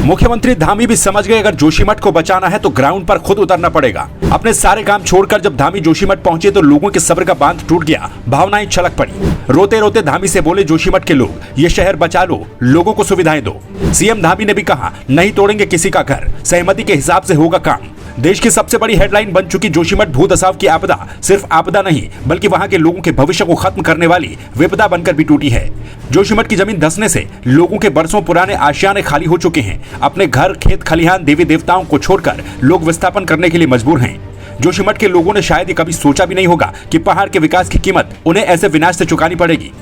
मुख्यमंत्री धामी भी समझ गए अगर जोशीमठ को बचाना है तो ग्राउंड पर खुद उतरना पड़ेगा। अपने सारे काम छोड़कर जब धामी जोशीमठ पहुंचे तो लोगों के सब्र का बांध टूट गया, भावनाएं छलक पड़ी। रोते रोते धामी से बोले जोशीमठ के लोग, ये शहर बचा लो, लोगों को सुविधाएं दो। सीएम धामी ने भी कहा, नहीं तोड़ेंगे किसी का घर, सहमति के हिसाब से होगा काम। देश की सबसे बड़ी हेडलाइन बन चुकी जोशीमठ भू दसाव की आपदा सिर्फ आपदा नहीं बल्कि वहां के लोगों के भविष्य को खत्म करने वाली विपदा बनकर भी टूटी है। जोशीमठ की जमीन धंसने से लोगों के बरसों पुराने आशियाने खाली हो चुके हैं। अपने घर, खेत, खलिहान, देवी देवताओं को छोड़कर लोग विस्थापन करने के लिए मजबूर हैं। जोशीमठ के लोगों ने शायद ये कभी सोचा भी नहीं होगा कि पहाड़ के विकास की कीमत उन्हें ऐसे विनाश से चुकानी पड़ेगी।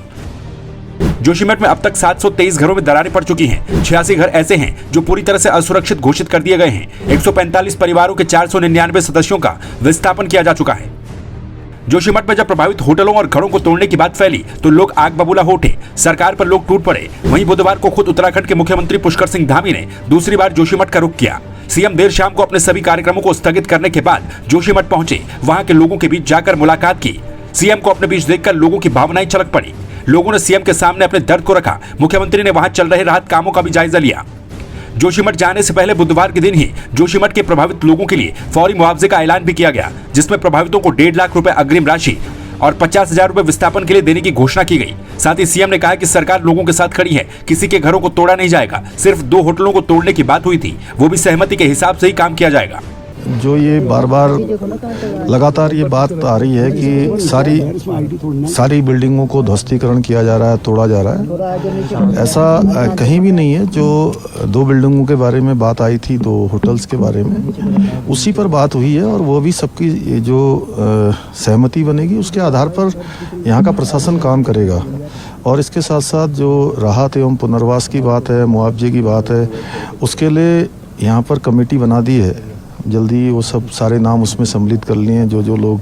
जोशीमठ में अब तक 723 घरों में दरारें पड़ चुकी हैं। 86 घर ऐसे हैं जो पूरी तरह से असुरक्षित घोषित कर दिए गए हैं। 145 परिवारों के 499 सदस्यों का विस्थापन किया जा चुका है। जोशीमठ में जब प्रभावित होटलों और घरों को तोड़ने की बात फैली तो लोग आग बबूला हो उठे, सरकार पर लोग टूट पड़े। वहीं बुधवार को खुद उत्तराखंड के मुख्यमंत्री पुष्कर सिंह धामी ने दूसरी बार जोशीमठ का रुख किया। सीएम देर शाम को अपने सभी कार्यक्रमों को स्थगित करने के बाद जोशीमठ पहुंचे, वहां के लोगों के बीच जाकर मुलाकात की। सीएम को अपने बीच देखकर लोगों की भावनाएं छलक पड़ी। लोगों ने सीएम के सामने अपने दर्द को रखा। मुख्यमंत्री ने वहां चल रहे राहत कामों का भी जायजा लिया। जोशीमठ जाने से पहले बुधवार के दिन ही जोशीमठ के प्रभावित लोगों के लिए फौरी मुआवजे का ऐलान भी किया गया, जिसमें प्रभावितों को 1.5 लाख रुपए अग्रिम राशि और 50,000 रुपए विस्थापन के लिए देने की घोषणा की गई। साथ ही सीएम ने कहा कि सरकार लोगों के साथ खड़ी है, किसी के घरों को तोड़ा नहीं जाएगा। सिर्फ 2 होटलों को तोड़ने की बात हुई थी, वो भी सहमति के हिसाब से ही काम किया जाएगा। जो ये बार बार लगातार ये बात आ रही है कि सारी बिल्डिंगों को ध्वस्तीकरण किया जा रहा है, तोड़ा जा रहा है, ऐसा कहीं भी नहीं है। जो 2 बिल्डिंगों के बारे में बात आई थी, 2 होटल्स के बारे में, उसी पर बात हुई है और वो भी सबकी जो सहमति बनेगी उसके आधार पर यहाँ का प्रशासन काम करेगा। और इसके साथ साथ जो राहत एवं पुनर्वास की बात है, मुआवजे की बात है, उसके लिए यहाँ पर कमेटी बना दी है। जल्दी वो सब सारे नाम उसमें सम्मिलित कर लिए हैं। जो लोग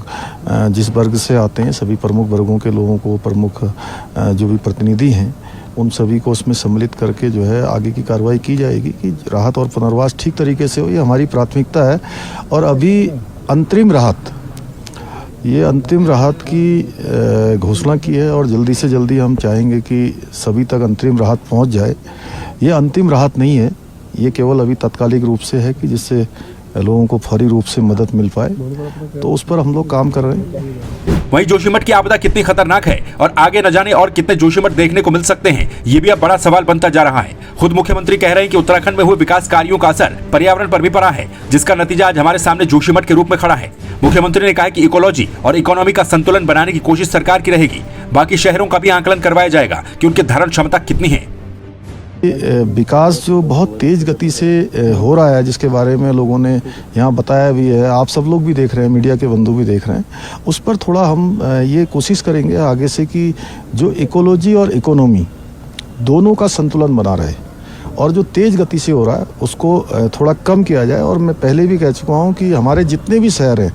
जिस वर्ग से आते हैं, सभी प्रमुख वर्गों के लोगों को, प्रमुख जो भी प्रतिनिधि हैं, उन सभी को उसमें सम्मिलित करके जो है आगे की कार्रवाई की जाएगी कि राहत और पुनर्वास ठीक तरीके से हो। ये हमारी प्राथमिकता है। और अभी अंतरिम राहत की घोषणा की है और जल्दी से जल्दी हम चाहेंगे कि सभी तक अंतरिम राहत पहुंच जाए। ये अंतिम राहत नहीं है, ये केवल अभी तात्कालिक रूप से है कि जिससे लोगों को फौरी रूप से मदद मिल पाए, तो उस पर हम लोग काम कर रहे हैं। वहीं जोशीमठ की आपदा कितनी खतरनाक है और आगे न जाने और कितने जोशीमठ देखने को मिल सकते हैं, ये भी अब बड़ा सवाल बनता जा रहा है। खुद मुख्यमंत्री कह रहे हैं कि उत्तराखंड में हुए विकास कार्यों का असर पर्यावरण पर भी पड़ा है, जिसका नतीजा आज हमारे सामने जोशीमठ के रूप में खड़ा है। मुख्यमंत्री ने कहा कि इकोलॉजी और इकोनॉमी का संतुलन बनाने की कोशिश सरकार की रहेगी। बाकी शहरों का भी आकलन करवाया जाएगा कि उनकी धारण क्षमता कितनी है। विकास जो बहुत तेज गति से हो रहा है, जिसके बारे में लोगों ने यहाँ बताया भी है, आप सब लोग भी देख रहे हैं, मीडिया के बंधु भी देख रहे हैं, उस पर थोड़ा हम ये कोशिश करेंगे आगे से कि जो इकोलॉजी और इकोनॉमी दोनों का संतुलन बना रहे और जो तेज गति से हो रहा है उसको थोड़ा कम किया जाए। और मैं पहले भी कह चुका हूँ कि हमारे जितने भी शहर हैं,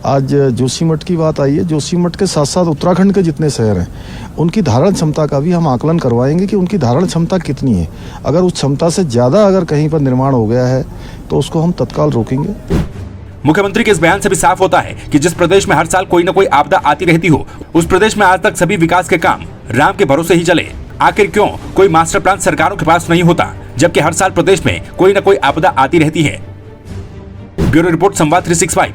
आज जोशीमठ की बात आई है, जोशीमठ के साथ साथ उत्तराखंड के जितने शहर हैं, उनकी धारण क्षमता का भी हम आकलन करवाएंगे कि उनकी धारण क्षमता कितनी है। अगर उस क्षमता से ज़्यादा अगर कहीं पर निर्माण हो गया है तो उसको हम तत्काल रोकेंगे। मुख्यमंत्री के इस बयान से भी साफ होता है कि जिस प्रदेश में हर साल कोई न कोई आपदा आती रहती हो, उस प्रदेश में आज तक सभी विकास के काम राम के भरोसे ही चले। आखिर क्यों कोई मास्टर प्लान सरकारों के पास नहीं होता, जबकि हर साल प्रदेश में कोई न कोई आपदा आती रहती है। ब्यूरो रिपोर्ट, संवाद 365।